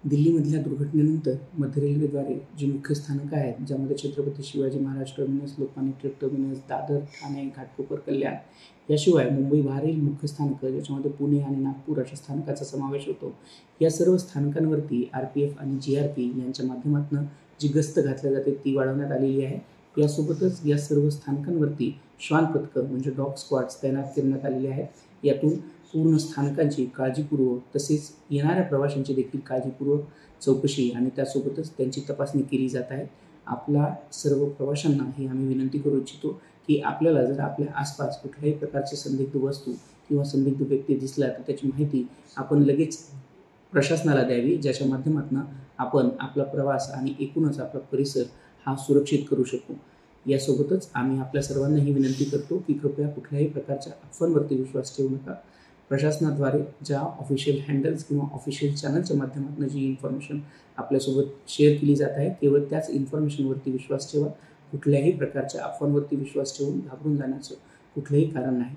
दिल्लीमधल्या दुर्घटनेनंतर मध्य रेल्वेद्वारे जी मुख्य स्थानकं आहेत, ज्यामध्ये छत्रपती शिवाजी महाराज टर्मिनस, लोकमान्य टिळक टर्मिनस, दादर, ठाणे, घाटकोपर, कल्याण याशिवाय मुंबई बाहेरील मुख्य स्थानकं, ज्याच्यामध्ये पुणे आणि नागपूर अशा स्थानकाचा समावेश होतो. या सर्व स्थानकांवरती RPF आणि GRP यांच्या माध्यमातून जी गस्त घातल्या जाते ती वाढवण्यात आलेली आहे. यासोबतच या सर्व स्थानकांवरती श्वान पथकं म्हणजे डॉग स्क्वॉड्स तैनात करण्यात आलेले आहेत. यातून पूर्ण स्थानकांची काळजीपूर्वक तसेच येणाऱ्या प्रवाशांची देखील काळजीपूर्वक चौकशी आणि त्यासोबतच त्यांची तपासणी केली जात आहे. आपल्या सर्व प्रवाशांना ही आम्ही विनंती करू इच्छितो की आपल्याला जर आपल्या आसपास कुठल्याही प्रकारचे संदिग्ध वस्तू किंवा संदिग्ध व्यक्ती दिसला तर त्याची माहिती आपण लगेच प्रशासनाला द्यावी, ज्याच्या माध्यमातून आपण आपला प्रवास आणि एकूणच आपला परिसर हा सुरक्षित करू शकू. यासोबतच आम्ही आपल्या सर्वांना ही विनंती करतो की कृपया कुठल्याही प्रकारच्या अफवांवरती विश्वास ठेवू नका. प्रशासनाद्वारे ज्या ऑफिशियल हँडल्स किंवा ऑफिशियल चॅनलच्या माध्यमातून जी इन्फॉर्मेशन आपल्यासोबत शेअर केली जात आहे, केवळ त्याच इन्फॉर्मेशनवरती विश्वास ठेवा. कुठल्याही प्रकारच्या अफवांवरती विश्वास ठेवून घाबरून जाण्याचं कुठलंही कारण नाही.